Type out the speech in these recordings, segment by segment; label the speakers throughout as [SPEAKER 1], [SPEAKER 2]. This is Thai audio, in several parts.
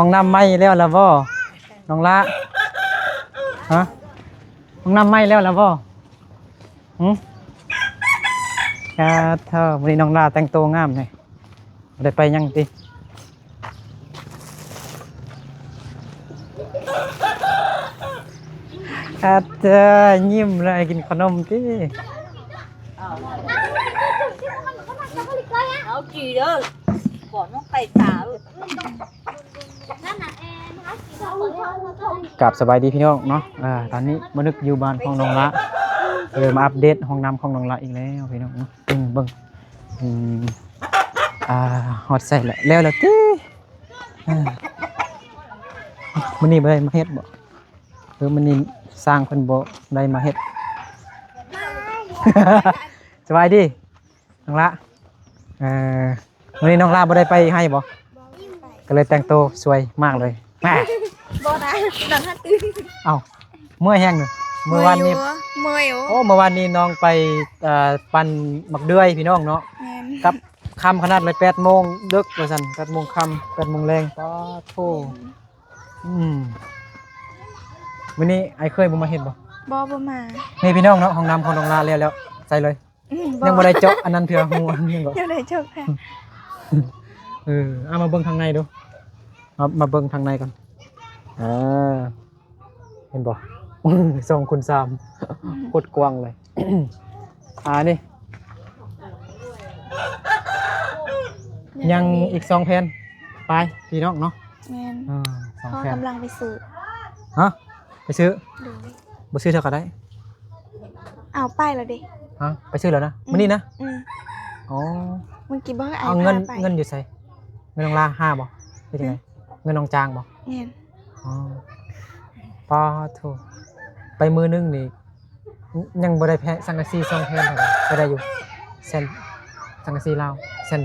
[SPEAKER 1] ห้องน้ำไหม้แล้วล่ะบ่น้องละฮะห้องน้ำไหม้แล้วล่ะบ่เธอวันนี้น้องละแต่งตัวงามเลยได้ไปยังติเธอยิ้มเลยกินขนมติ
[SPEAKER 2] เอาจีเด้อก่อนต้องไปสาว
[SPEAKER 1] กับสบายดีพี่น้องเนาะตอนนี้มานึกอยู่บ้านของน้องละมาอัปเดตห้องน้ำของน้องละอีกแล้วพี่น้องเนาะเบิ่งฮอตใส่แล้วติมันนี่บ่ได้มาเฮ็ดบ่มันนี่สร้างเพิ่นบ่ได้มาเฮ็ด สบายดีน้องละวันนี้น้องละบ่ได้ไปให้บ่ก็เลยแต่งตัวสวยมากเลยแม่
[SPEAKER 2] บ่ได้หนังฮัตตื้อ
[SPEAKER 1] เอ้าเมื่อยแห้งเลยเมื่อวานนี้
[SPEAKER 2] เมื่อย
[SPEAKER 1] โอ้เมื่อวานนี้น้องไปปั่นบักเดือยพี่น้องเนาะกับค่ำขนาดเลย8 โมงดึกว่าซั่น8 โมงค่ำ8 โมงแรงป๊าโธ่วันนี้ไอ้เคยบ่มาเฮ็ดบ่
[SPEAKER 2] มา
[SPEAKER 1] นี่พี่น้องเนาะห้องน้ำของน้องลาแล้วใส่เลยยังบ่ได้เจาะอันนั้นเถื่อหูอันนี้บ่
[SPEAKER 2] ยังได้เจาะค่ะ
[SPEAKER 1] เอามาเบิ่งทางในดูมาเบิ่งทางในก่อนเห็นบ่2 คูณ 3โคตรกว้างเลยนี่ยังอีก2 แผ่นไปพี่น้องเนาะ
[SPEAKER 2] แม่น
[SPEAKER 1] 2 แผ่น
[SPEAKER 2] กำลังไปซื้อ
[SPEAKER 1] ฮะไปซื้อบ่ซื้อเท่าก็ได้
[SPEAKER 2] เอาไปแล้วดิ
[SPEAKER 1] ฮะไปซื้อแล้วนะมื้อนี้นะอ๋อ
[SPEAKER 2] มึงกินบ่ไอ้
[SPEAKER 1] เอาเงินอยู่ไสเงินน้องลา5บ่เป็นจังไดเงินน้องจางบ่
[SPEAKER 2] แม่น
[SPEAKER 1] อ๋อปาโธไปมื้อนึงนี่ยังบ่ได้แพ้สังกะสี2 แผ่นเท่าก็ได้อยู่เส้นสังกะสีลาวเส้น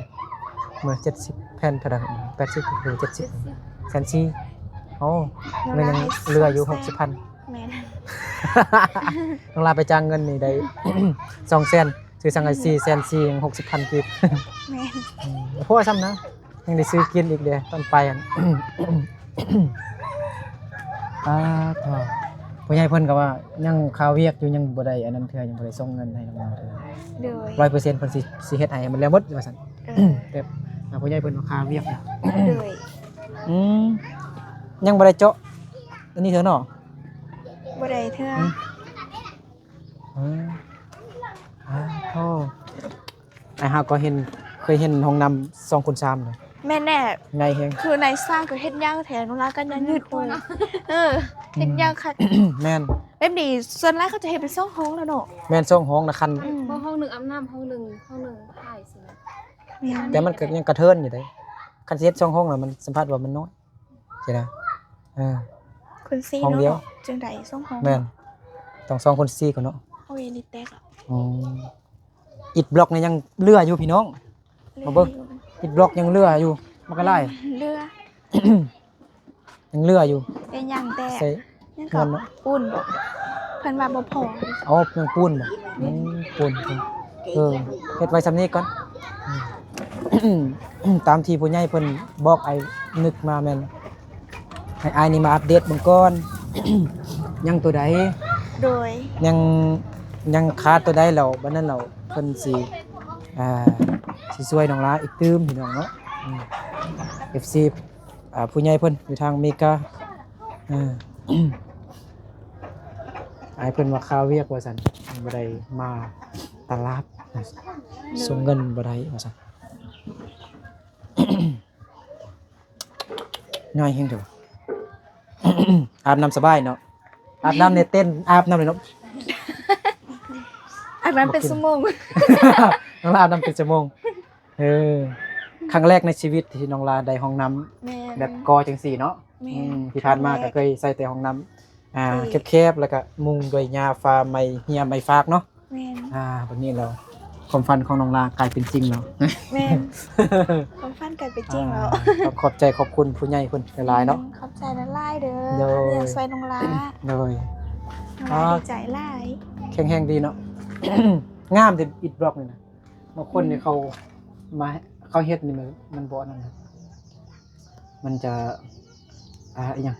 [SPEAKER 1] มื้อ70 แผ่นเท่าใด80หรือ70แสน4โอ้เงินยังเหลืออยู่ 60,000
[SPEAKER 2] แม่น
[SPEAKER 1] น้องลาไปจ้างเงินนี่ได้ 2 แสนซื้อสังกะสีแสน4ยัง 60,000กีบ
[SPEAKER 2] แม่น
[SPEAKER 1] พอซ้ำนะยังได้ซื้อกินอีกเด้ตอนไปอันผู้ใหญ่เพิ่นก็ว่ายังข่าวเวียกอยู่ยังบ่ได้อันนั้นเทื่อยังบ่ได้ส่งเงินให้น้องเทื่อ
[SPEAKER 2] โดย
[SPEAKER 1] 100% เพิ่นสิเฮ็ดให้มันแล้วหมดว่าซั่นแบบผู้ใหญ่เพิ่นว่าข่าวเวียกนะ
[SPEAKER 2] โดย
[SPEAKER 1] ยังบ่ได้เจาะอันนี้เถอะเนาะ
[SPEAKER 2] บ่ได้เทื่อ
[SPEAKER 1] โธ่ไอ้เฮาก็เคยเห็นห้องน้ำ2 คูณ 3เลย
[SPEAKER 2] แม่แน่
[SPEAKER 1] ไงแฮง
[SPEAKER 2] คือในสร้างก็เฮ็ดยากแท้น้องลากันยังยืดตัวเนาะเฮ็ดยากค่ะ
[SPEAKER 1] แม่น
[SPEAKER 2] แบบนี้ส่วนแรกเขาจะเฮ็ดเป็น2 ห้องแล้วเนาะ
[SPEAKER 1] แม่น2 ห้องนะคัน
[SPEAKER 3] ห้องนึงอาบน้ำห้องนึงถ่ายสิ
[SPEAKER 1] แต่มันก็ยังกระเทินอยู่เด้คันสิเฮ็ด2 ห้องน่ะมันสัมภาษณ์ว่ามันน้อยใช่นะ
[SPEAKER 2] คุณซี
[SPEAKER 1] ห้องเดียว
[SPEAKER 2] จังได๋2 ห้อง
[SPEAKER 1] แม่นต้อง2 คูณ 4ก่อนเนาะ
[SPEAKER 2] โอ้ยนี่แตกอ่ะ
[SPEAKER 1] อิฐบล็อกนี่ยังเหลืออยู่พี่น้องมาเบิ่งอิฐบล็อกยังเหลืออยู่มันก็ไล่
[SPEAKER 2] เหลือ
[SPEAKER 1] ยังเหลืออยู่
[SPEAKER 2] เป็นหยังแต่ยังก็ปูนบ่เพิ่นว่าบ่พอ
[SPEAKER 1] ยังปูนบ่ปูนเฮ็ดไว้ซำนี้ก่อนตามที่ผู้ใหญ่เพิ่นบอกไอ้นึกมาแม่นให้อ้ายนี่มาอัปเดตเบิ่งก่อนยังตัวใด
[SPEAKER 2] โดย
[SPEAKER 1] ยังขาดตัวใดแล้วบัดนั้นเราเพิ่นสิช่วยน้องลาอีกตื้มพี่น้องเนาะFC ผู้ใหญ่เพิ่นอยู่ทางอเมริกาไอ้เพิ่นว่าข่าวเวียกว่าซั่นบ่ได้มาตลาดส่งเงินบ่ได้ว่าซั่นน้อยแฮงเด้ออาบน้ำสบายเนาะอาบน้ำในเต้นอาบน้ำเลยเนาะ
[SPEAKER 2] อาบน้ำเป็นชั่วโมง
[SPEAKER 1] น้องลาอาบน้ำเป็นชั่วโมงครั้งแรกในชีวิตที่น้องลาได้ห้องน้ำแบบกอจังสี่เนาะที่ผ่านมาก็เคยใส่แต่ห้องน้ำแคบๆแล้วก็มุงด้วยหญ้าฟ้าไม้เหี่ยไม้ฟากเนาะวันนี้เราความฝันของน้องลากลายเป็นจริงแล้ว
[SPEAKER 2] แม่ความฝันกลายเป็นจริงแล้ว
[SPEAKER 1] ขอบใจขอบคุณผู้ใหญ่เพิ่นหลายๆเนาะ
[SPEAKER 2] ขอบใจหลายๆเด้ออยากช่วยน้องลา
[SPEAKER 1] เลย
[SPEAKER 2] ดีใจหลาย
[SPEAKER 1] แข็งๆดีเนาะงามแต่อิฐบล็อกนี่นะบางคนนี่เขาเฮ็ดนี่มันบ่นั่นนะมันจะ อีหยัง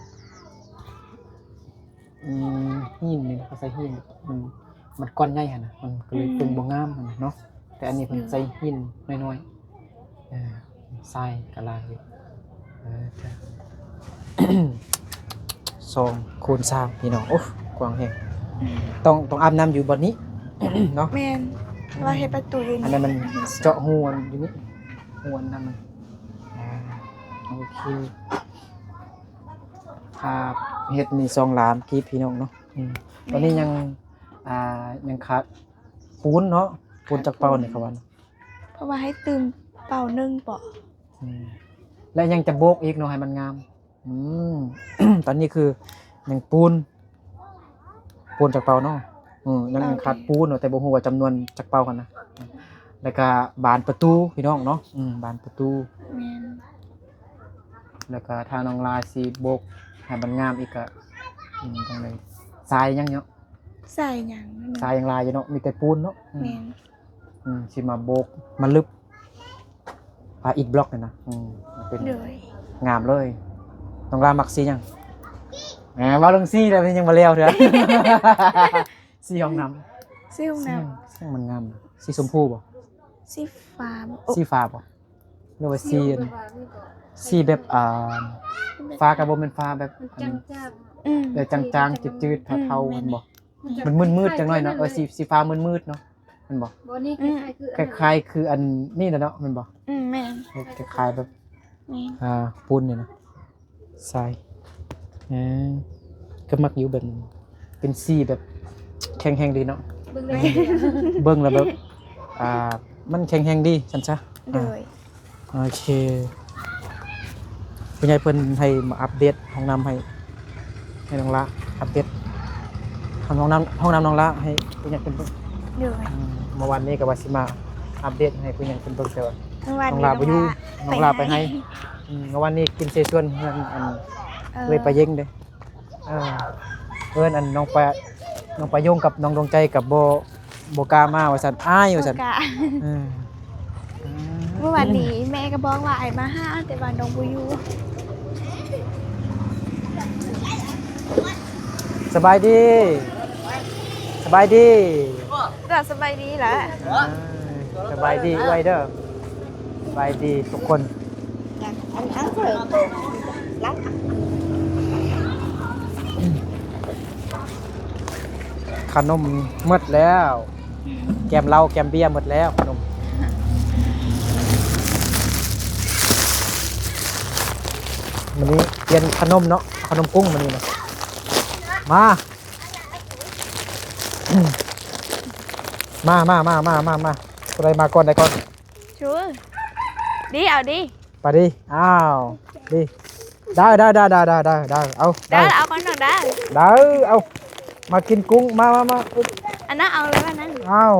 [SPEAKER 1] หินนี่เขาใส่หินมันก้อนใหญ่หั่นน่ะมันก็เลยเบิ่งบ่งามหั่นน่ะเนาะแต่อันนี้เพิ่นใส่หินน้อยๆทรายก็หลายอยู่จ้ะ 2 คูณ 3พี่น้องโอ้กว้างแฮงต้องอาบน้ำอยู่บ่นี้ เนาะ
[SPEAKER 2] แม่นว่าเฮ็ดประตูอยู่
[SPEAKER 1] อันนั้นมันเจาะหูมันอยู่นี่หูอันนั้นมันโอเคครับเฮ็ดนี่2 ล้านกีบพี่น้องเนาะตอนนี้ยังขาดปูนเนาะปูนจากเป่านี่เขาว่า
[SPEAKER 2] เพราะว่าให้ตื่มเป่านึ่งเปาะ
[SPEAKER 1] และยังจะโบกอีกเนาะให้มันงาม ตอนนี้คือยังปูนจากเป่าเนาะยังขาดปูนเนาะแต่บ่ฮู้ว่าจำนวนจากเป่ากันนะแล้วก็บานประตูพี่น้องเนาะบานประตู
[SPEAKER 2] แม่น
[SPEAKER 1] แล้วก็ทางน้องลายสีโบกให้มันงามอีกก็จังได๋ทรายยังเนาะ
[SPEAKER 2] ใส่หยังนั่น
[SPEAKER 1] ทรายยังลายอยู่เนาะมีแต่ปูนเนาะ
[SPEAKER 2] แม่น
[SPEAKER 1] สิมาโบกมาลึบอิฐบล็อกนี่นะเป็น
[SPEAKER 2] โดย
[SPEAKER 1] งามเลยน้องลามักสีหยังแหมว่าเรื่องสีแล้วยังบ่แล้วเด้อ สีห้องน้ำ
[SPEAKER 2] สีห้องน้
[SPEAKER 1] สีมันงามสีชมพูบ่
[SPEAKER 2] ำสีฟ้าบ่
[SPEAKER 1] สีฟ้าบ่หรือว่าสีแบบฟ้าก็บ่แม่นฟ้าแบบ
[SPEAKER 3] จัง
[SPEAKER 1] แบบจางๆจืดๆเทาๆมันบ่มันมืดๆจังหน่อยเนาะสีฟ้ามืดๆเนาะมันบ่
[SPEAKER 3] บ่นี่คล้ายๆคือ
[SPEAKER 1] คล้ายๆคืออันนี่น่ะเนาะมันบ่
[SPEAKER 2] แม่น
[SPEAKER 1] คล้ายๆแบบ
[SPEAKER 2] แม่น
[SPEAKER 1] ปูนนี่นะทรายก็มักอยู่แบบนั้นเป็นสีแบบแข็งๆดีเนาะ
[SPEAKER 3] เบิ่งได้
[SPEAKER 1] เบิ่งแล้วแบบมันแข็งๆดีซั่นซะ
[SPEAKER 2] โดย
[SPEAKER 1] โอเคผู้ใหญ่เพิ่นให้มาอัปเดตห้องน้ำให้น้องละอัปเดตห้องน้ำน้องละให้ผู้ใหญ่เพิ่นเบิ่ง
[SPEAKER 2] โดย
[SPEAKER 1] เมื่อวานนี้ก็ว่าสิมาอัปเดตให้ผู้ใหญ่เพิ่นเบิ่งแต่ว่า
[SPEAKER 2] เมื่อวาน
[SPEAKER 1] น้อง
[SPEAKER 2] นี้
[SPEAKER 1] ลาบ่อยู่น้องลาไปให้เมื่อวานนี้กินเสฉวนเพิ่นเลยไปเย็งเด้เพิ่นน้องปลายงกับน้องดวงใจกับบ่กล้ามาว่าซั่นอายว่าซั่น
[SPEAKER 2] บ่กะ
[SPEAKER 1] เออ
[SPEAKER 2] เมื่อวานนี้แม่ก็บอกว่าไอ้มาหาแต่ว่าน้องบ่อยู่
[SPEAKER 1] สบายดี
[SPEAKER 2] ก็สบายดีแหละ
[SPEAKER 1] สบายดีไว้เด้อสบายดีทุกคนขนมหมดแล้ว แกมเหล้าแกมเบียร์หมดแล้วขนมวันนี้เปลี่ยนขนมเนาะขนมกุ้งมันนี่นะมาอะไรมาก่อนได้ก่อน
[SPEAKER 2] ชัวร์ดีเอาดิ
[SPEAKER 1] ไปดิอ้าวดิได้เอาได้
[SPEAKER 2] ได้เอาก่อนหน่อยได้
[SPEAKER 1] เอามากินกุ้งมา
[SPEAKER 2] อันนั้นเอาเลยว่านั้น
[SPEAKER 1] อ้าว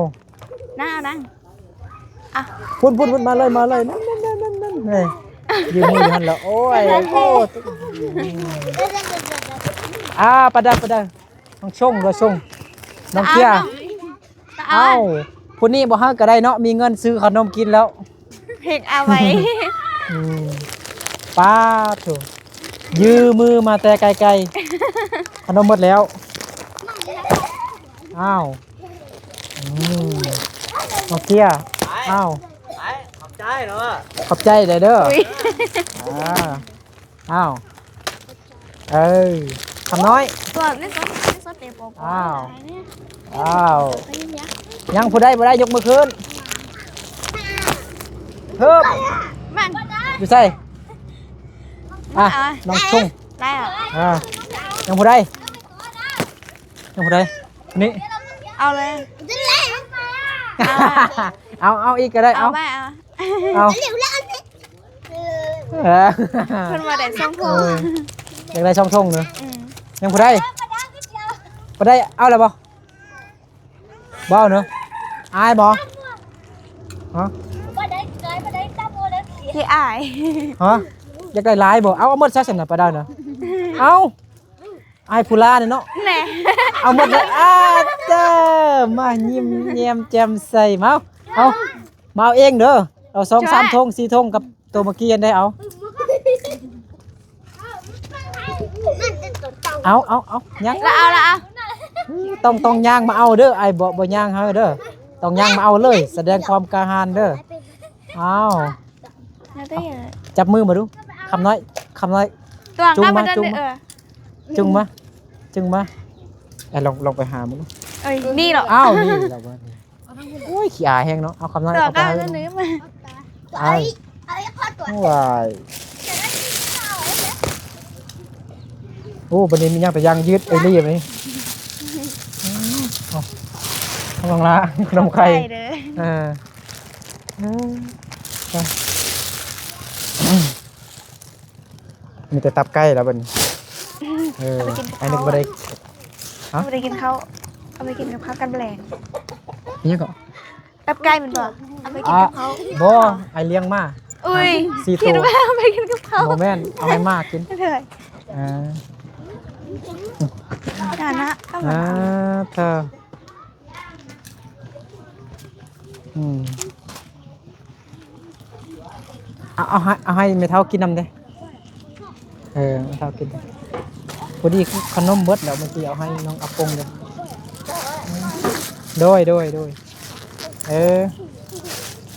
[SPEAKER 2] นั่งเอานั่งอ่ะ
[SPEAKER 1] พุ่นมาเลยนั่นนี่ยืมมือหันแล้วโอ้ยประดาน้องชงน้องเกียร์
[SPEAKER 2] เอา
[SPEAKER 1] เอ้าผู้นี้บ่ฮักก็ได้เนาะมีเงินซื้อขนมกินแล้ว
[SPEAKER 2] เพลงเอาไว้
[SPEAKER 1] ป้าโถยืมมือมาแต่ไกลๆขนมหมดแล้วอ้าวน้องเกียร์อ้าวขอบใจเนาะขอบใจเด้ออ้าวทำน้อย
[SPEAKER 2] ตัวนี่ซดเต็มโป๊ะ
[SPEAKER 1] อ้าวยังผู้ใดบ่ได้ยกมือขึ้นเพิ่ม
[SPEAKER 2] มัน
[SPEAKER 1] อยู่ใส่น้องชุ่ง
[SPEAKER 2] ได้เหรอ
[SPEAKER 1] ยังผู้ใดนี่
[SPEAKER 2] เอาเลย
[SPEAKER 1] เอาอีกก็ได้เอา
[SPEAKER 2] ไม่เอา
[SPEAKER 1] เอา
[SPEAKER 2] คนมาแต่ช่องโพ
[SPEAKER 1] อยากได้ช่องชงเนอะยังผู้ใดเอาเลยบ่เอาเนอะอายบ่ฮะ
[SPEAKER 2] ที่อาย
[SPEAKER 1] ฮะอยากได้หลายบ่เอาหมดซะฉันน่ะไปได้เนอะเอาอายผู้ลาเนี่ยเนาะ
[SPEAKER 2] แหน่
[SPEAKER 1] เอาหมดเลยเจ้ามายิ้มแย้มแจ่มใสมาเอาเองเด้อเอา2-3 ธง 4 ธงกับตัวเมื่อกี้ยันได้เอา เอาย่าง
[SPEAKER 2] ละเอา
[SPEAKER 1] ต้องย่างมาเอาเด้อไอ้บ่ย่างเฮาเด้อต้องย่างมาเอาเลย แสดงความกล้าหาญเด้อเอา
[SPEAKER 2] แล้วได้ยัง
[SPEAKER 1] จับมือมาดูคำน้อย
[SPEAKER 2] ตัว
[SPEAKER 1] จุง
[SPEAKER 2] ก็
[SPEAKER 1] มา
[SPEAKER 2] มา
[SPEAKER 1] จุงมา จึงมาไอ้ลองไปหามึง
[SPEAKER 2] เอ้ยนี่เหรอ
[SPEAKER 1] อ้าวนี่เราบ่นี่โอ้ยขี้อายแห้งเนาะเอาคำน้อย
[SPEAKER 2] ตัว
[SPEAKER 1] เอาไป
[SPEAKER 2] ก็
[SPEAKER 1] ให้
[SPEAKER 2] จะนื้อมา
[SPEAKER 1] ไอ้วายโอ้ประเด็นมีย่างแต่ยางยืดไอ้รีบนี่เอาลองละขนมไข่
[SPEAKER 2] เด้อ
[SPEAKER 1] มีแต่ตับไก่แล้วบัดนี้ไอ้นึกบ่ได้
[SPEAKER 2] เอาไปกินข้าวเอาไปกินกับข้าวกันแบลง
[SPEAKER 1] นี่ก็
[SPEAKER 2] ตับไก่มันบอกเอาไปกินกับข้าว
[SPEAKER 1] บ่ไอเลี้ยงมา
[SPEAKER 2] อุ้ย
[SPEAKER 1] 4
[SPEAKER 2] คิด
[SPEAKER 1] ตัว
[SPEAKER 2] ว่าเอาไปกินกับข้าว
[SPEAKER 1] โมแม่นเอาให้มากกิน
[SPEAKER 2] เถอะ
[SPEAKER 1] อ่า
[SPEAKER 2] ฐานะก็เหมือน
[SPEAKER 1] เธอเอาให้ไม่เท่ากินน้ำเด้ไม่เท่ากินพอดีขนมเบิดแล้วเมื่อกี้เอาให้น้องอัปปงเลยโดย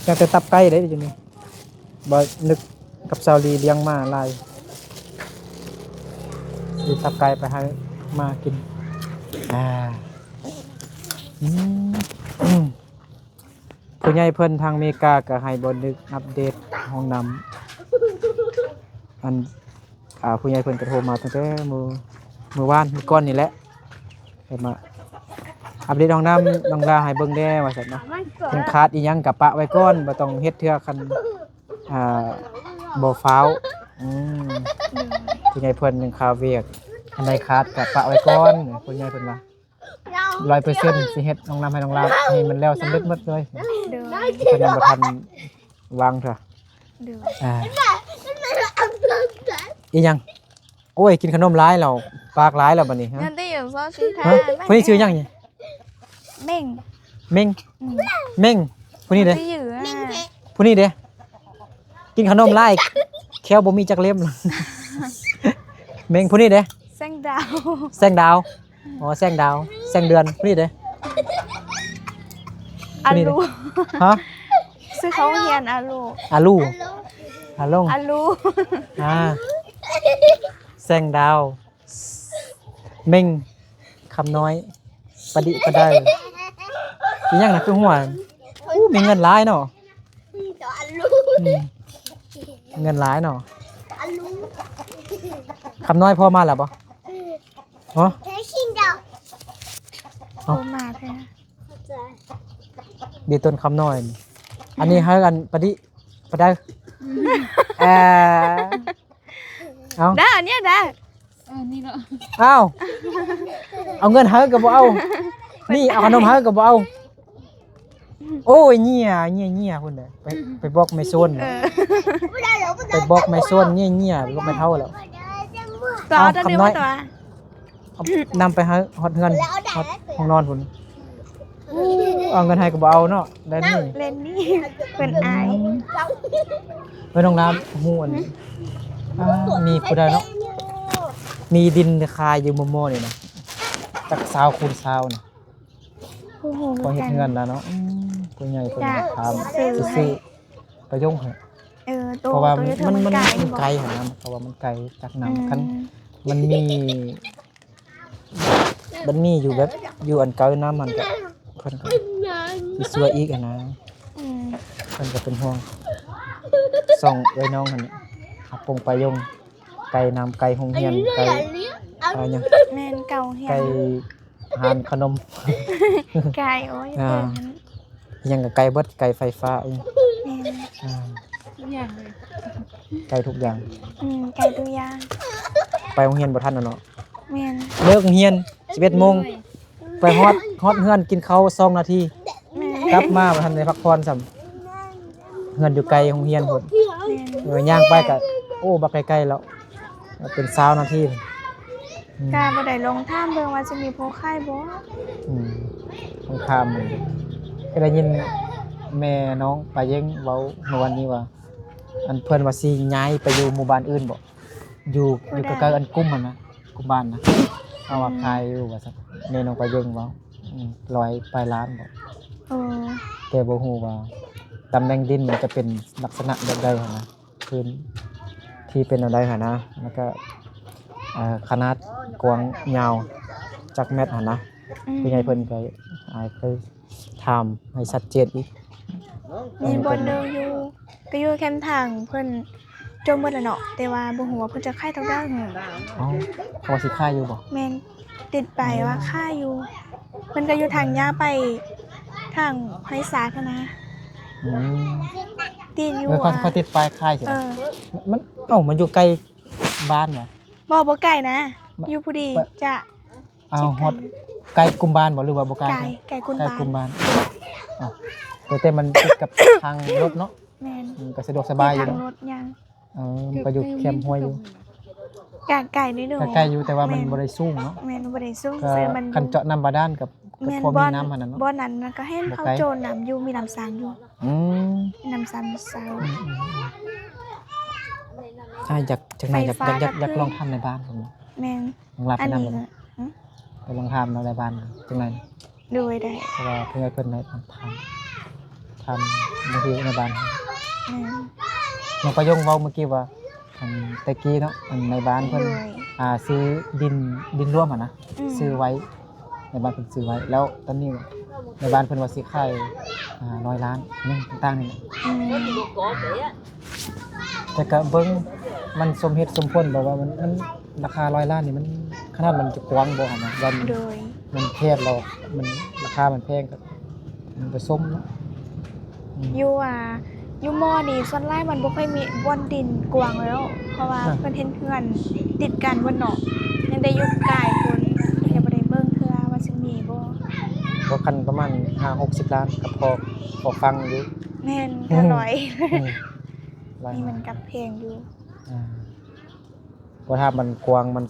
[SPEAKER 1] อยากจะตับไก่ได้ดินี่บ่นึกกับซาวลีเลี้ยงมาลายสิตับไก่ไปให้มากินผู้ใหญ่เพิ่นทางอเมริกาก็ให้บ่นึกอัปเดตห้องน้ำอันผู้ใหญ่เพิ่นก็โทรมาตั้งแต่มื้อวานมื้อก่อนนี่แหละเพิ่นมาอัปเดตห้องน้ำน้องลาให้เบิ่งแน่ว่าซั่นเนาะเพิ่นขาดอีหยังก็ปะไว้ก่อนบ่ต้องเฮ็ดเทื่อคันบ่ฟ้าวผู้ใหญ่เพิ่นยังคาเวียกอันใดขาดก็ปะไว้ก่อนผู้ใหญ่เพิ่นว่า 100% สิเฮ็ดน้องน้ำให้น้องลาให้มันแล้วสำเร็จหมดเลย
[SPEAKER 2] เด้อ
[SPEAKER 1] เพิ่นยังบ่ทันวางเถอะ
[SPEAKER 2] เด้อ
[SPEAKER 1] อีหยังโอ้ยกินขนมหลายแล้วปากหลายแล้วบัดนี้ฮะ
[SPEAKER 2] นั่นได้อยู่ซอสสีทา
[SPEAKER 1] ฮะผู้นี้ชื่อหยังนี่
[SPEAKER 2] เม่ง
[SPEAKER 1] เม่งเม่งผู้นี้เด้
[SPEAKER 2] ที่อยู่
[SPEAKER 1] ผู้นี้เด้กินขนมหลายแควบ่มีจักเล่มหรอกเม่งผู้นี้เด้
[SPEAKER 2] แซงดาว
[SPEAKER 1] แซงดาวอ๋อแซงดาวแซงเดือนผู้นี้เด้
[SPEAKER 2] อาลู
[SPEAKER 1] ฮะ
[SPEAKER 2] ซื้อเขาเฮียนอาลู
[SPEAKER 1] อาลูอาลง
[SPEAKER 2] อาลู
[SPEAKER 1] แซงดาวเม่งคำน้อยประดิประได้อีหยังน่ะคือหัวมีเงินหลายเนาะเงินหลายเนาะคำน้อยพ่อมาแล้วบ่ฮะ
[SPEAKER 2] โทรมาเถอะ
[SPEAKER 1] เดี๋ยวต้นคำน้อยนี่อันนี้ให้กันประดิประได้เอา
[SPEAKER 2] ได้อันเนี้ยได้
[SPEAKER 3] นี่เนาะ
[SPEAKER 1] เอาเงินให้ก็บ่เอานี่เอาขนมให้ก็บ่เอาโอ้ยเหี้ยพุ่นเด้ไปบอกไม่โซนไปบอกไม่โซนเหี้ยลูกไม่เท่าแล้ว
[SPEAKER 2] ตัวจะเดียวตัว
[SPEAKER 1] เอานำไปให้ฮอดเฮือนฮอดห้องนอนพุ่นเอาเงินให้ก็บ่เอาเนาะได้นี่
[SPEAKER 2] เล่นนี่เป็นไอ
[SPEAKER 1] ไว้น้องน้ำฮู้อันนี้มีผู้ใดเนาะมีดินคายอยู่โมๆนี่นะจัก20คูณ20น่ะ
[SPEAKER 2] โอ้โห
[SPEAKER 1] พอเฮ็ดเฮือนแล้วเนาะผู้ใหญ่เพิ่นถาม
[SPEAKER 2] ซื้อ
[SPEAKER 1] ซื้อไปยงให้
[SPEAKER 2] ตัว
[SPEAKER 1] เพราะว่า
[SPEAKER 2] ตัว
[SPEAKER 1] มัน
[SPEAKER 2] มันไก่
[SPEAKER 1] ไกลหั่นนะเพราะว่ามันไกลจากน้ำคันมันมีอยู่แบบอยู่อันเก่าน้ำมันก็เพิ่นก็สิสวยอีกอะนะเพิ่นก็เป็นห่วงส่องไว้น้องหั่นนี่ขับปงไปยงไก่น้ำไก่หงเฮียนไก่อะไรหยัง
[SPEAKER 2] แมนเก่าเฮีย
[SPEAKER 1] ไก่หานขนม
[SPEAKER 2] ไก่โอ้ย
[SPEAKER 1] ยังกับไก่เบิดไก่ไฟฟ้าอีก
[SPEAKER 3] ทุกอย่างเลย
[SPEAKER 1] ไก่ทุกอย่าง
[SPEAKER 2] ไก่ตัวยาง
[SPEAKER 1] ไปโรงเรียนบ่ทันแล้วเนาะ
[SPEAKER 2] แมน
[SPEAKER 1] เลิกโรงเรียน 11 โมงไปฮอดเฮือนกินข้าว2 นาที กลับมาบ่ทันได้พักผ่อนซ้ำเฮือนอยู่ไกลโรงเรียนพุ่นย่างไปก็โอ้บักไกลๆแล้วเป็น20 นาที
[SPEAKER 2] กาบ่ได้ลงท่ามเบิ่งว่าจะมีโพค่ายบ่
[SPEAKER 1] สงครามก็ได้ยินแม่น้องปาเย้งเว้าเมื่อวันนี้ว่าอันเพิ่นว่าสิย้ายไปอยู่หมู่บ้านอื่นบ่อยู่ใกล้ๆอันกุ้มหั่นนะกุ้มบ้านนะ เอาว่าขายอยู่ว่าซั่นแม่น้องไปเบิ่งเว้าร้อยปลายล้านบ่
[SPEAKER 2] โอ้
[SPEAKER 1] แต่บ่ฮู้ว่าตำแหน่งดินมันจะเป็นลักษณะแบบใดหั่นนะพื้นที่เป็นอันใดหั่นนะแล้วก็ขนาดกว้างยาวจักเม็ดหั่นนะผู้ใหญ่เพิ่นก็เคยถามให้ชัดเจนอีก
[SPEAKER 2] มีบอนเดอร์อยู่ก็อยู่แคมป์ทางเพิ่นจมเบิดแล้วเนาะแต่ว่าบ่ฮู้ว่าเพิ่นจะค่ายเท่าใด
[SPEAKER 1] อ๋อเขาว่าสิขายอยู่บ่
[SPEAKER 2] แม่นติดไปว่าค่ายอยู่เพิ่นก็อยู่ทางย่าไปทางไผสาธนะ
[SPEAKER 1] อืม
[SPEAKER 2] ติดอยู่
[SPEAKER 1] เขาติดป้ายขายใช่
[SPEAKER 2] เอ
[SPEAKER 1] มั้ย
[SPEAKER 2] อ
[SPEAKER 1] มันอยู่ใกล้บ้านบ่
[SPEAKER 2] บ่ไกลนะ อยู่ผู้ดีจะ
[SPEAKER 1] ฮอดใกล้กุมบ้านบ่หรือว่าบ่ใกล้
[SPEAKER 2] ไกลกุน
[SPEAKER 1] ใกล้
[SPEAKER 2] บา
[SPEAKER 1] กุม
[SPEAKER 2] น
[SPEAKER 1] บ้านอ้าวแต่มันติดกับทางรถเนาะ
[SPEAKER 2] แม่น
[SPEAKER 1] ก็สะดวกสบายอยู่
[SPEAKER 2] ทาง
[SPEAKER 1] เนาะ
[SPEAKER 2] รถยัง
[SPEAKER 1] มันก็อยู่แคมป์ห้วยอยู่
[SPEAKER 2] ไกลนิดหนึง
[SPEAKER 1] ใกล้ๆอยู่แต่ว่ามันบ่ได้สูงเนาะ
[SPEAKER 2] แม่นบ่ได้สูง
[SPEAKER 1] ก็
[SPEAKER 2] ซื้อมัน
[SPEAKER 1] คันเจาะน้ำบาดาลกับ
[SPEAKER 2] แม่น
[SPEAKER 1] พอ
[SPEAKER 2] บ่
[SPEAKER 1] มี
[SPEAKER 2] อน
[SPEAKER 1] น้ำหั่นน่ะเนาะ
[SPEAKER 2] บ่อนนั้นมันก็เห็น
[SPEAKER 1] บ่
[SPEAKER 2] เขา
[SPEAKER 1] ไกล
[SPEAKER 2] โจรน้ำอยู่มีน้ำสางอยู่
[SPEAKER 1] อืม
[SPEAKER 2] น้ำสางเสา
[SPEAKER 1] ใช่อยากจังได๋อยากลองทำในบ้านผม
[SPEAKER 2] แม่น
[SPEAKER 1] ลองรับ
[SPEAKER 2] อั
[SPEAKER 1] ไป
[SPEAKER 2] น
[SPEAKER 1] นำ
[SPEAKER 2] นี้
[SPEAKER 1] เลย
[SPEAKER 2] น่ะ
[SPEAKER 1] ไปลองทำในบ้านจังได๋
[SPEAKER 2] ดูได้
[SPEAKER 1] เพราะว่าเพิ่นให้ทำบางทีในบ้าน
[SPEAKER 2] แม่น
[SPEAKER 1] น้องประยงเว้าเมื่อกี้ว่าอันตะกี้เนาะอันในบ้านเพิ่น
[SPEAKER 2] ด้วย
[SPEAKER 1] ซื้อดินร่วมอ่ะนะ ซื้อไว้ในบ้านเพิ่นซื้อไว้แล้วตอนนี้ในบ้านเพิ่นว่าสิขาย100 ล้านนี่ต่างๆนี่
[SPEAKER 2] อืม
[SPEAKER 1] แต่ก็เบิ่งมันสมเหตุสมผลบ่ว่ามันราคา100 ล้านนี่มันขนาดมันจะกว้างบ่หั่นนะว่า
[SPEAKER 2] โดย
[SPEAKER 1] มันแคบแล้วมันราคามันแพงก็มันผสมเนาะ
[SPEAKER 2] อยู่มอนี่ส่วนหลายมันบ่ค่อยมีบ่อนดินกว้างแล้ว เพราะว่าเพิ่นเฮ็ดเฮือนติดกันบ่เนาะยังได้อยู่กายคนยังบ่ได้เบิ่งเทื่อว่าสิมีบ่
[SPEAKER 1] บ่คันประมาณ5-60 ล้านก็พอฟังอยู่
[SPEAKER 2] แม่นเท่าร้อย
[SPEAKER 1] หลาย
[SPEAKER 2] นี่มันกับเพลงอยู่
[SPEAKER 1] ว่าถ้ามันกว้างมัน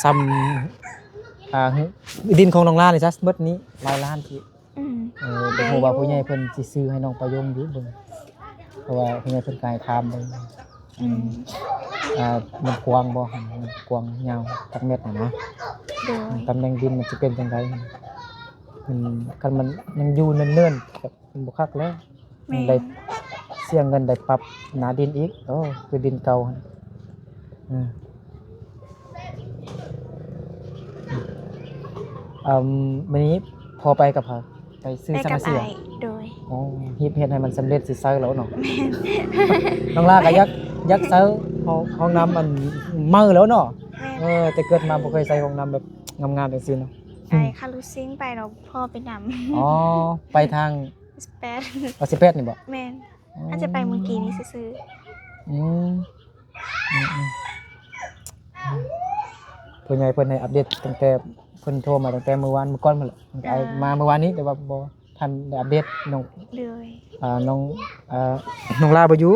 [SPEAKER 1] ซ้ำดินของน้องล้านนี่ซะเบิดนี้100 ล้านสิ บ่ฮู้ว่าผู้ใหญ่เพิ่นสิซื้อให้น้องประยงอยู่เบิ่งเพราะว่าผู้ใหญ่เพิ่นก็ให้ถามเบิ่ง
[SPEAKER 2] อืม
[SPEAKER 1] มันกว้างบ่หั่นมันกว้างยาวจักเม็ดน่ะนะ
[SPEAKER 2] โดย
[SPEAKER 1] ตำแหน่งดินมันสิเป็นจังไดมันคันมันยังอยู่เนิ่นๆก็มันบ่คักแล้ว
[SPEAKER 2] แม่
[SPEAKER 1] ได้ เสียเงินได้ปรับหนาดินอีกโอ้คือดินเก่าหั่นมื้อนี้พอไปกับเขาไปซื้อ
[SPEAKER 2] ได้
[SPEAKER 1] สัง
[SPEAKER 2] กั
[SPEAKER 1] กะ
[SPEAKER 2] บ
[SPEAKER 1] สี
[SPEAKER 2] อ้ายโดย
[SPEAKER 1] อ๋อฮีบเฮ็ดให้มันสำเร็จสิเซาแล้วเนาะ น้องลาก็ยักเซาห้องน้ำมันมือแล้วเนาะ
[SPEAKER 2] แม่
[SPEAKER 1] แต่เกิดมาบ่เคยใส่ห้องน้ำแบบงามๆจังซี่เนาะ
[SPEAKER 2] ไอ้คารุซิงไปเนาะพ่อไปนำ
[SPEAKER 1] อ๋อไปทาง
[SPEAKER 2] 18
[SPEAKER 1] 18นี่บ่
[SPEAKER 2] แม่นอาจจะไปเมื่อกี้นี้ซื่อ
[SPEAKER 1] อืมผู้ใหญ่เพิ่นให้อัปเดตตั้งแต่เพิ่นโทรมาตั้งแต่เมื่อวานมื้อก่อนพุ่นแหละไอ้มาเมื่อวานนี้แต่ว่าบ่ทันได้อัปเดตน้อง
[SPEAKER 2] ๆเลย
[SPEAKER 1] น้องน้องลาบ่อยู่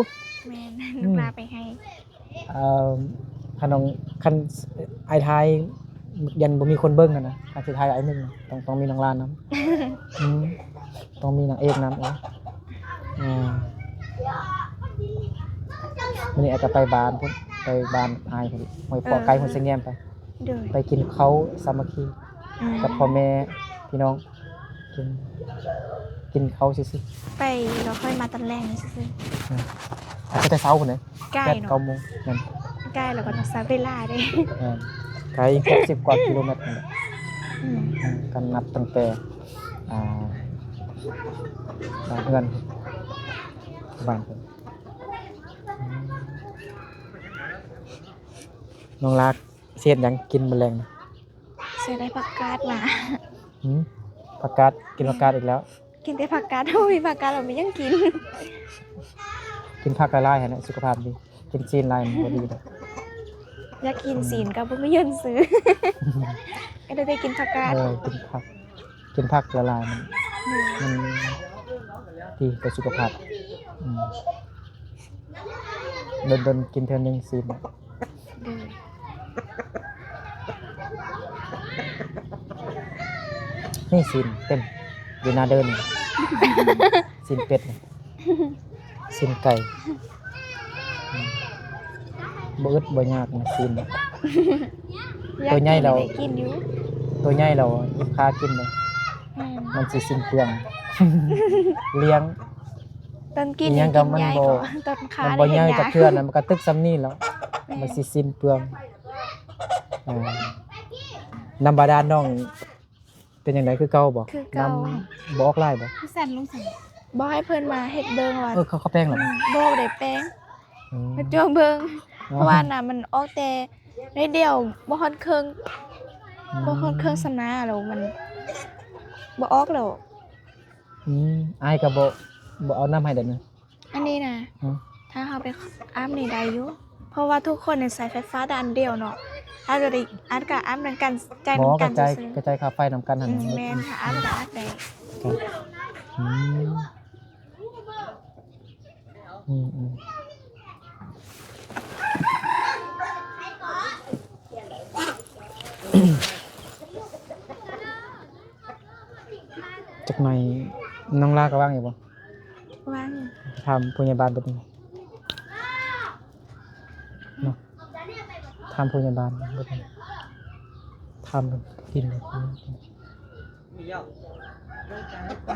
[SPEAKER 2] แม่นลูกลาไปให้
[SPEAKER 1] คันน้องคันไอ้ทายยันบ่มีคนเบิ่งกันนะคันสิทายไอ้หนึงนะต้องมีน้องลานนำต้องมีนางเอกนำมื้อนี้อาจจะไปบ้านพุ่นไปบ้านอายพุ่นห้วยปอไกลห้วยเสงแงมไป
[SPEAKER 2] โดย
[SPEAKER 1] ไปกินข้าวสามัคคีกับพ่อแม่พี่น้องกินข้าวซื่อ
[SPEAKER 2] ไปเราค่อยมาตอนแรกนี่ซื่อ
[SPEAKER 1] ๆอาจจะแต่เช้าพุ่นเลย
[SPEAKER 2] ๆใกล้
[SPEAKER 1] 8
[SPEAKER 2] เนาะ
[SPEAKER 1] 9โมงนั่น
[SPEAKER 2] ใกล้แล้วก็ต้องใช้เวลาเด้
[SPEAKER 1] ไกล60กว่ากิโลเมตรนั่นแหละ
[SPEAKER 2] อืม
[SPEAKER 1] กันนับตั้งแต่เพื่อนบ้านผมน้องรักเสียดหยังกินแมลงนะ
[SPEAKER 2] เสียได้ผักกาดมา
[SPEAKER 1] ผักกาดกินผักกาดอีกแล้ว
[SPEAKER 2] กินแต่ผักกาด มีผักกาดเราไม่ยังกิน
[SPEAKER 1] กินผักละลายฮะเนี่ยสุขภาพดีกินจีนลายมันก็ดีเลย
[SPEAKER 2] อยากกินศีลก็บ่มีเงินซื้อ ก็ได้กินผักกาด
[SPEAKER 1] กินผักละลายมันดีต่อสุขภาพเดินกินเท่านึงซีน
[SPEAKER 2] เลย
[SPEAKER 1] นี่ซีนเต็มอยู่หน้าเดินนี่ซีนเป็ดนี่ซีนไก่บ่อึดบ่ยากนะซีน
[SPEAKER 2] อยาก
[SPEAKER 1] ตัวใหญ่เรา
[SPEAKER 2] ได้กินอยู่
[SPEAKER 1] ตัวใหญ่เรายิบค้ากินเลย
[SPEAKER 2] แม่น
[SPEAKER 1] มันสิสิ้นเปลือง เลี้ยง
[SPEAKER 2] ต้นกิน
[SPEAKER 1] อิหยังก็มัน
[SPEAKER 2] ใหญ่
[SPEAKER 1] บ่
[SPEAKER 2] กว่าต้นขา
[SPEAKER 1] มันบ่ใหญ่
[SPEAKER 2] ได้
[SPEAKER 1] จัก
[SPEAKER 2] เห็น
[SPEAKER 1] เทื่อนะมันก็ตึกซ้ำนี่แล้ว
[SPEAKER 2] แม่
[SPEAKER 1] มันสิสิ้นเปลืองน้ำบาดาลน้องเป็นจังไดคือเก่าบ่
[SPEAKER 2] คือเก่า
[SPEAKER 1] น้ำบ่ออกลายบ่
[SPEAKER 3] พี่สั่นลงสั่น
[SPEAKER 2] บ่ให้เพิ่นมาเฮ็ดเบิ่งว่า
[SPEAKER 1] เขาแป้งหรอ
[SPEAKER 2] บ่ได้แป้ง
[SPEAKER 1] อืม
[SPEAKER 2] เฮ็ดจ้องเบิ่งเพราะว่าน่ะมันออกแต่ได้เดียวบ่ฮอดครึ่งบ่ฮอดครึ่งสำนาแล้วมันบ่ออกแล้ว
[SPEAKER 1] อืมอายก็บ่เอาน้ำให้เด้อนะ
[SPEAKER 2] อันนี้น่ะ
[SPEAKER 1] อืม
[SPEAKER 2] ถ้าเฮาไปอาบนี่ได้อยู่เพราะว่าทุกคนเนี่ยใช้ไฟฟ้าด้านเดียวเนาะถ้าจะได้อาบก็อาบนำกันใจ
[SPEAKER 1] บ่
[SPEAKER 2] นำ
[SPEAKER 1] ก
[SPEAKER 2] กั
[SPEAKER 1] ระ
[SPEAKER 2] น
[SPEAKER 1] จาย
[SPEAKER 2] ซื่อก
[SPEAKER 1] ระจายค่าไฟนำกัน
[SPEAKER 2] ๆ
[SPEAKER 1] หั่นน่ะ
[SPEAKER 2] แม่นถ้าอาบก็อาบได้
[SPEAKER 1] อืมอืมจักหน่อยน้องลาก็ว่างอยู่บ่
[SPEAKER 2] ว่าง
[SPEAKER 1] ทำพยาบาลเป็นไงเนาะทำพยาบาลเป็นไงทำกินเลย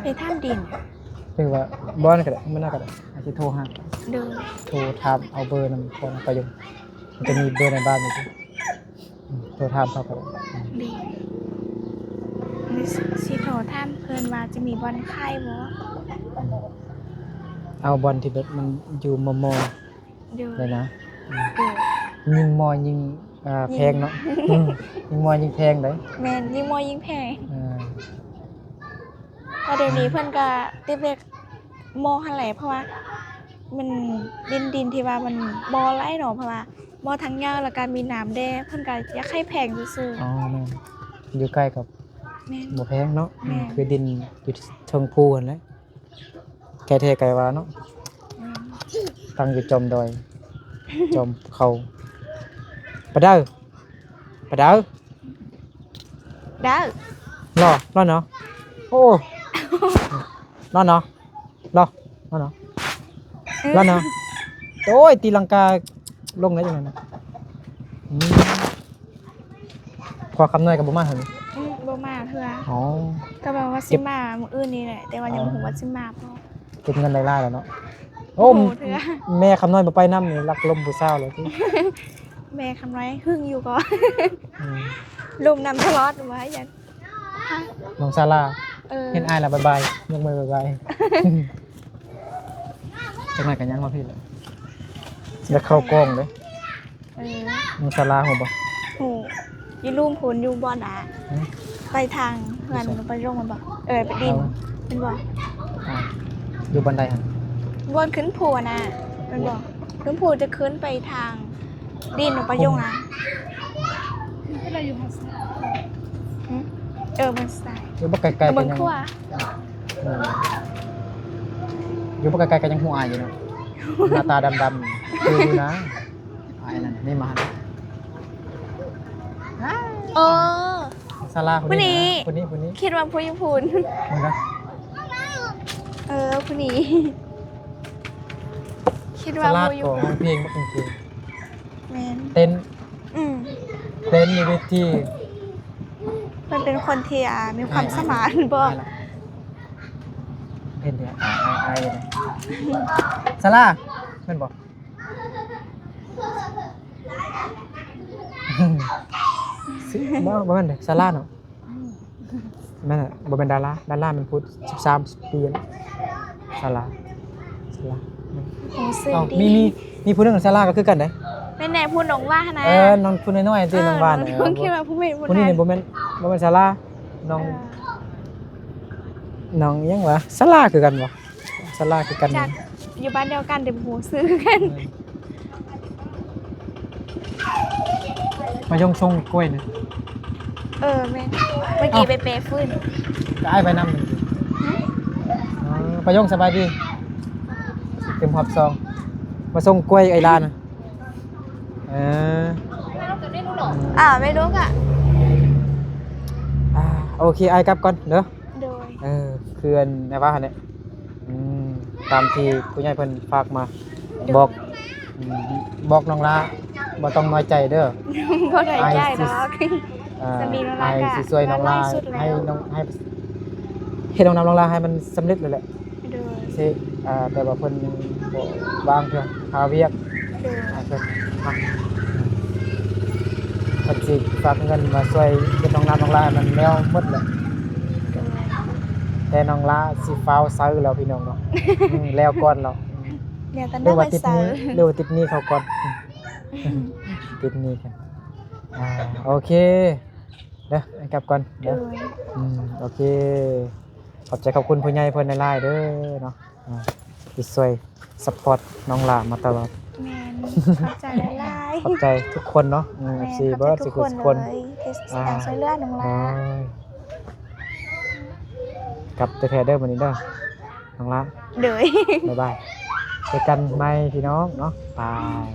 [SPEAKER 2] ไปถ้ำดิน
[SPEAKER 1] คือว่าบ้านก็ได้ไม่น่าก็ได้อาจจะโทรหา
[SPEAKER 2] เดิน
[SPEAKER 1] โทรถามเอาเบอร์นำของประยุกต์มันจะมีเบอร์ในบ้านอยู่ที่โทรถามเขาก็ได้
[SPEAKER 2] ดีนี่สิโทรถามเพิ่นว่าจะมีบอลไข่บ่
[SPEAKER 1] เอาบอลที่แบบมันอยู่มอ
[SPEAKER 2] เดิน
[SPEAKER 1] เลยนะ
[SPEAKER 2] เดิน
[SPEAKER 1] ยิงมอยิงแพงเนาะยิงมอยิงแพงเลย
[SPEAKER 2] แม่นยิ่งมอยิ่งแพง
[SPEAKER 1] อ่า
[SPEAKER 2] พอเดี๋ยวนี้เพิ่นก็ติดเรียกมอหั่นแหละเพราะว่า มันดินที่ว่ามันบ่ไหลเนาะเพราะว่าบ่ทั้งยาวแล้วก็มีน้ำแดเพิ่นก็อยากให้แพงซื่อ
[SPEAKER 1] อ๋อแม่นอยู่ใกล้กับ
[SPEAKER 2] ๆแม่น
[SPEAKER 1] บ่แพงเนาะ
[SPEAKER 2] แม่
[SPEAKER 1] คือดินอยู่เชิงภูนั่นแหละไกลเทไกลว่าเนาะ
[SPEAKER 2] แม่น
[SPEAKER 1] ตั้งอยู่จอมดอย จอมเขาปะเด้อปะเด้อ
[SPEAKER 2] เด้อ
[SPEAKER 1] รอเนาะโอ้รอเนาะรอเนาะรอเนาะโอ้ยตีลังกาลงได้จังได๋นะอืมพอคำน้อยกับบ่มาหั่น
[SPEAKER 2] บ่มาเทื่อ
[SPEAKER 1] อ๋อ
[SPEAKER 2] ก็แบบว่าสิมามื้ออื่นนี่แหละแต่ว่ายังบ่ฮู้ว่าสิมาบ่
[SPEAKER 1] เก็บเงินไล่ๆแล้วเนาะโอ้
[SPEAKER 2] โอ้เทื่อ
[SPEAKER 1] แม่คำน้อยบ่ไปนำนี่รักลมผู้สาวเลยที่
[SPEAKER 2] แม่คำน้อยหึ่งอยู่ก่อน
[SPEAKER 1] อืม
[SPEAKER 2] ลมนำตลอดว่าอย่าง
[SPEAKER 1] น้องซาร่า เห็นอายแล้วบายยกมือบายจังไหนกันยังมาพี่เลยจะเข้ากล้องเลย
[SPEAKER 2] เออ
[SPEAKER 1] มึงสลาหัวบ่
[SPEAKER 2] โหอยู่รูมผลอยู่บ่อนอ่ะ
[SPEAKER 1] อืม
[SPEAKER 2] ไปทางเงินไปโรงมันบ่ไปดินเป็นบ่
[SPEAKER 1] อ่าอยู่บันไดหัน
[SPEAKER 2] บอนขึ้นภูอะนะเป็นบ่ขึ้นภูจะขึ้นไปทางดินลงไปโรงนะ
[SPEAKER 3] คือเราอยู่หัส
[SPEAKER 2] มันสาย
[SPEAKER 1] อยู่บ่ไกลๆ
[SPEAKER 2] ตะ
[SPEAKER 1] กั
[SPEAKER 2] เบิ
[SPEAKER 1] น
[SPEAKER 2] ง
[SPEAKER 1] ยัง
[SPEAKER 2] ทั่ว
[SPEAKER 1] อืมอยู่บ่ไกลๆกันยังหัวอายอยู่เนาะหน้าตาดำๆคืออยู่นะอายนั่นนี่มาหัน
[SPEAKER 2] เออ
[SPEAKER 1] สลาคนนี้นะคนนี้
[SPEAKER 2] คิดว่าผู้ญี่ปุ่น
[SPEAKER 1] มึงนะ
[SPEAKER 2] ผู้นี้ คิด
[SPEAKER 1] ส
[SPEAKER 2] ว่า
[SPEAKER 1] ลา
[SPEAKER 2] ผู้ญี่
[SPEAKER 1] ขอ
[SPEAKER 2] ปุ่น
[SPEAKER 1] งเพลงบ่เป็นเพลง
[SPEAKER 2] แมน
[SPEAKER 1] เต้น
[SPEAKER 2] อืม
[SPEAKER 1] เต้นในเวที
[SPEAKER 2] มันเป็นคนที่มีความสมานบ่
[SPEAKER 1] เต้นเดี๋ยวอายเลยสลาแม่นบ่ บ่แม่นเด้อซาร่าเนาะแม่นน่ะบ่เป็นดารามันพูด13ปีแล้วซาร่า
[SPEAKER 2] โหซื่อ
[SPEAKER 1] เอ้า
[SPEAKER 2] ดี
[SPEAKER 1] มีผู้หนึงกับซาร่าก็คือกันเด้
[SPEAKER 2] เป็นไหนพูดน้องว่านะ
[SPEAKER 1] น้องผู้น้อยๆที่น้องบ้าน
[SPEAKER 2] เพิ่งคิดว่าผู้เป็นผู้
[SPEAKER 1] ผู้นี้
[SPEAKER 2] นั้น
[SPEAKER 1] นี่บ่แม่นซาร่าน้องน้องยังวะซาร่าคือกันบ่ซาร่าคือกัน
[SPEAKER 2] จากอยู่บ้านเดียวกันเดี๋ยวโหซื้อกัน
[SPEAKER 1] มายงชงกล้วยนะ
[SPEAKER 2] แม่เมื่อกี้ไปเปฟื้น
[SPEAKER 1] ก็อ้ายไปนำไปยงสบายดีเต็มหอบซองมาส่งกล้วยไอ้ลานน่ะ
[SPEAKER 2] ไม่รู้อ่ะ
[SPEAKER 1] โอเคไอ้กลับก่อนเด้อ
[SPEAKER 2] โดย
[SPEAKER 1] เคือนในบ้านเนี่ยตามที่ผู้ใหญ่เพิ่นฝากมาบอกบอกน้องลา บ่ต้องน้อยใจเด้อ
[SPEAKER 2] บ่ได้ใจดอก สำลีน้องลา
[SPEAKER 1] ให้
[SPEAKER 2] ก็
[SPEAKER 1] สิช่วยน้องลา
[SPEAKER 2] ไล่สุดแล้ว
[SPEAKER 1] ให้น้องให้เฮ็ดน้องน้ำน้องลาให้มันสำเร็จเลยแหละ
[SPEAKER 2] โดย
[SPEAKER 1] สิแต่ว่าเพิ่นบ่ว่างเพิ่นหาเวียก
[SPEAKER 2] โดย
[SPEAKER 1] ให้เพิ่นมาเพิ่นสิฝากเงินมาช่วยเฮ็ดน้องน้ำน้องลาให้มันแนวหมดแหละ
[SPEAKER 2] โดย
[SPEAKER 1] แต่น้องลาสิฟ้าวซื้อแล้วพี่น้องเนาะแล้วก่อนแล้ว
[SPEAKER 2] เดี๋ยวตอน
[SPEAKER 1] เรี
[SPEAKER 2] นั้
[SPEAKER 1] ย
[SPEAKER 2] น
[SPEAKER 1] กว่า
[SPEAKER 2] ไป
[SPEAKER 1] ติด
[SPEAKER 2] เซา
[SPEAKER 1] หนี้เรียกว่าติดหนี้เขาก่อนติดหนี้กันโอเคเด้อกลับก่อน
[SPEAKER 2] โด
[SPEAKER 1] เด้อย โอเคขอบใจขอบคุณผู้ใหญ่เพิ่นในไลน์เด้อเนาะที่ช่วยซัพพอร์ตน้องลามาตลอด
[SPEAKER 2] แม่นเข้าใจหลาย
[SPEAKER 1] ขอบใจทุกคนเนาะ
[SPEAKER 2] ๆแม่น
[SPEAKER 1] ซีเบิ
[SPEAKER 2] เข้า
[SPEAKER 1] ร์ด
[SPEAKER 2] ใจ
[SPEAKER 1] สิ
[SPEAKER 2] ทุก
[SPEAKER 1] คุ
[SPEAKER 2] คน
[SPEAKER 1] ณ
[SPEAKER 2] เลยที่
[SPEAKER 1] อ่า
[SPEAKER 2] ช่วยเหลือน้องลา
[SPEAKER 1] กลับแต่แท้เด้อวันนี้เด้อน้องละ
[SPEAKER 2] โดย
[SPEAKER 1] บ๊ายบายเจอกันใหม่พี่น้องเนาะบาย